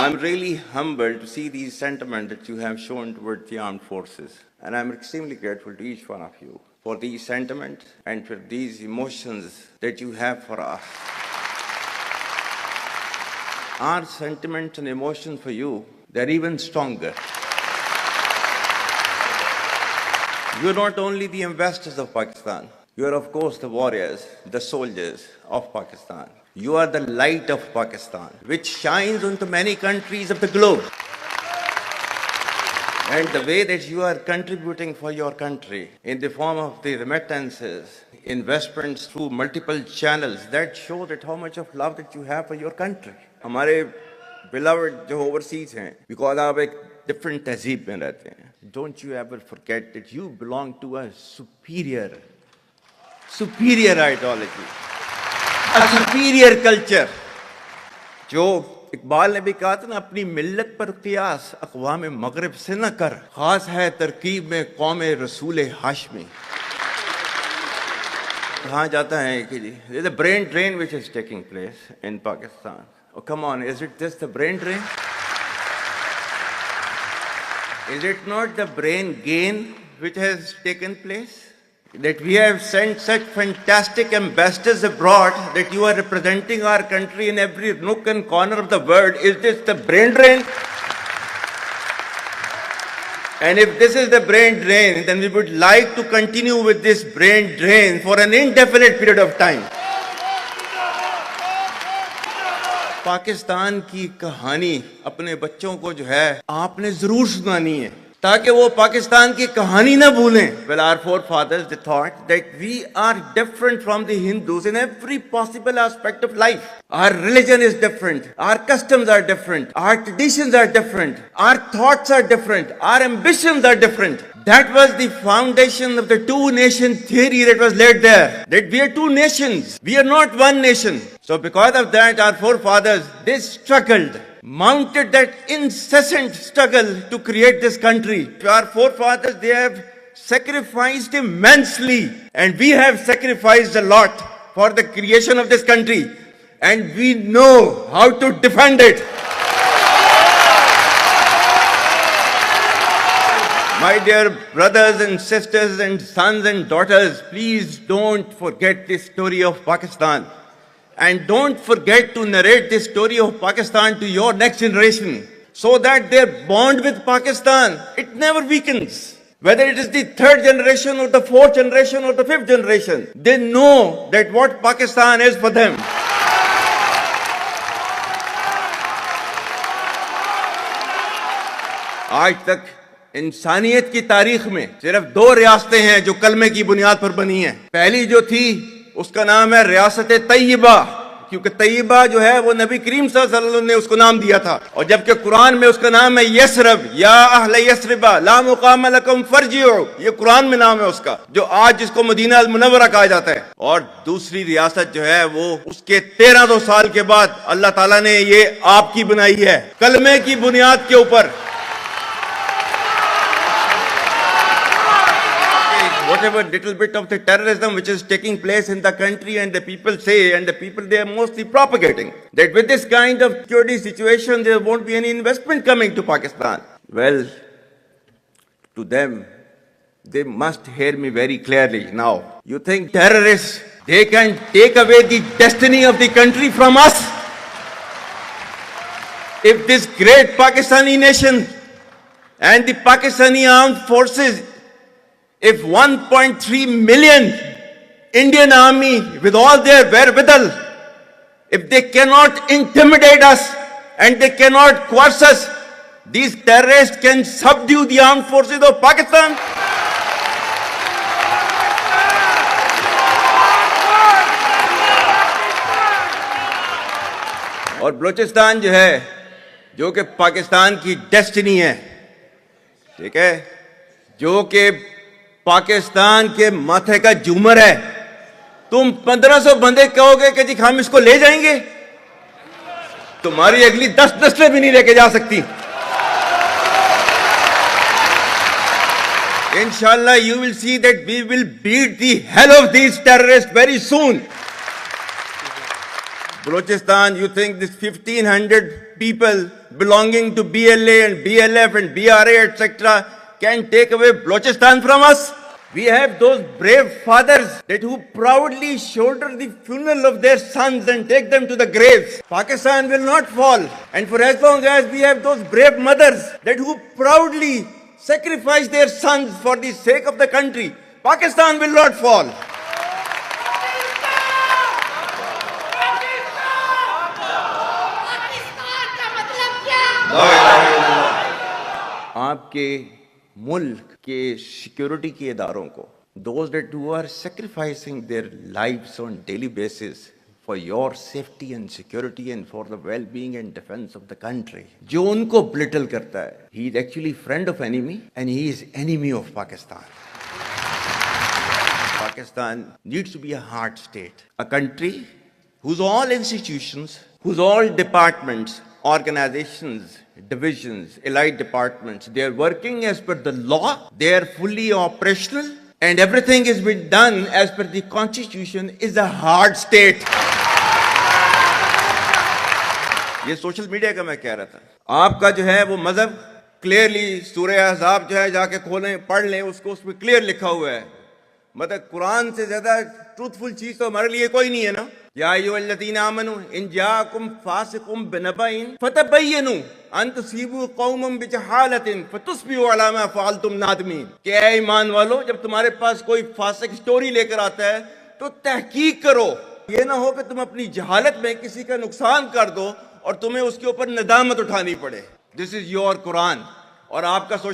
I'm really humbled to see these sentiments that you have shown towards the armed forces. And I'm extremely grateful to each one of you for these sentiments and for these emotions that you have for us. Our sentiments and emotions for you, they're even stronger. You're not only the ambassadors of Pakistan, you are of course the warriors, the soldiers of Pakistan. You are the light of Pakistan, which shines onto many countries of the globe. And the way that you are contributing for your country in the form of the remittances, investments through multiple channels, that shows that how much of love that you have for your country. हमारे beloved जो overseas हैं, because आप एक different तहजीब में रहते हैं. Don't you ever forget that you belong to a superior ideology, a superior culture. जो इकबाल ने भी कहा था ना, अपनी मिल्लत पर कियास अक़वाम मगरिब से न कर, खास है तरकीब में कौम रसूल हाशमी. कहा जाता है कि जी there's a brain drain which is taking place in Pakistan. Oh, come on, is it just the brain drain? Is it not the brain gain which has taken place? That we have sent such fantastic ambassadors abroad that you are representing our country in every nook and corner of the world. Is this the brain drain? And if this is the brain drain, then we would like to continue with this brain drain for an indefinite period of time. Pakistan की कहानी अपने बच्चों को जो है आपने जरूर सुनानी है, ताकि वो पाकिस्तान की कहानी ना भूलें. Well, our forefathers, they thought that we are different from the Hindus in every possible aspect of life. Our religion is different, our customs are different, our traditions are different, our thoughts are different, our ambitions are different. That was the foundation of the two-nation theory that was laid there. That we are two nations, we are not one nation. So because of that, our forefathers, they struggled, mounted that incessant struggle to create this country. Our forefathers, they have sacrificed immensely, and we have sacrificed a lot for the creation of this country, and we know how to defend it. My dear brothers and sisters and sons and daughters, please don't forget the story of Pakistan. And don't forget to narrate this story of Pakistan to your next generation, so that their bond with Pakistan, it never weakens. Whether it is the third generation or the fourth generation or the fifth generation, they know that what Pakistan is for them. आज तक इंसानियत की तारीख में सिर्फ दो रियासतें हैं जो कलमे की बुनियाद पर बनी हैं. पहली जो थी उसका नाम है रियासत तैयबा, क्योंकि तैयबा जो है वो नबी करीम सल्लल्लाहु अलैहि वसल्लम ने उसको नाम दिया था. और जबकि कुरान में उसका नाम है यसरब, या अहले यसरिबा ला मुकाम लकुम फरजिउ, ये कुरान में नाम है उसका, जो आज जिसको मदीना अल मुनव्वरा कहा जाता है. और दूसरी रियासत जो है वो उसके 1300 साल के बाद अल्लाह ताला ने ये आपकी बनाई है, कलमे की बुनियाद के ऊपर. Whatever little bit of the terrorism which is taking place in the country, and the people say, and the people they are mostly propagating, that with this kind of security situation there won't be any investment coming to Pakistan. Well, to them, they must hear me very clearly now. You think terrorists, they can take away the destiny of the country from us? If this great Pakistani nation and the Pakistani armed forces, if 1.3 million Indian army with all their wherewithal, if they cannot intimidate us and they cannot coerce us, these terrorists can subdue the armed forces of Pakistan. और बलूचिस्तान जो है, जो कि पाकिस्तान की destiny है, ठीक है, जो कि पाकिस्तान के माथे का झूमर है, तुम 1500 बंदे कहोगे कि जी हम इसको ले जाएंगे, तुम्हारी अगली 10 नस्लें भी नहीं लेके जा सकती. Inshallah, you will see that we will beat the hell of these terrorists very soon. Balochistan, you think this 1,500 people belonging to BLA and BLF and BRA, etc., can take away Balochistan from us? We have those brave fathers that who proudly shoulder the funeral of their sons and take them to the graves. Pakistan will not fall. And for as long as we have those brave mothers that who proudly sacrifice their sons for the sake of the country, Pakistan will not fall. आपके मुल्क के security के इदारों को, those that who are sacrificing their lives on daily basis for your safety and security and for the well-being and defense of the country, जो उनको belittle करता है, he is actually friend of enemy and he is enemy of Pakistan. Pakistan needs to be a hard state, a country whose all institutions, whose all departments, organizations, divisions, allied departments, they are working as per the law, they are fully operational, and everything is being done as per the constitution, is a hard state. ये social media का मैं कह रहा था, आपका जो है वो मजहब क्लियरली सूरह अहज़ाब जो है जाके खोलें पढ़ लें, उसको उसमें क्लियर लिखा हुआ है. मतलब कुरान से ज्यादा ट्रूथफुल चीज तो हमारे लिए कोई नहीं है ना. या अय्युहल्लज़ीना आमनू इन जाअकुम फासिकुम बिनबइन फतबय्यनु अन तुसीबू कौमम बिजहालतिन फतुस्बिहू अला मा फअलतुम नादिमीन. कि ऐ ईमान वालो, जब तुम्हारे पास कोई फासिक स्टोरी लेकर आता है तो तहकीक करो. ये ना हो कि तुम अपनी जहालत में किसी का नुकसान कर दो और तुम्हें उसके ऊपर नदामत उठानी पड़े. This is your Quran. और आपका सोशल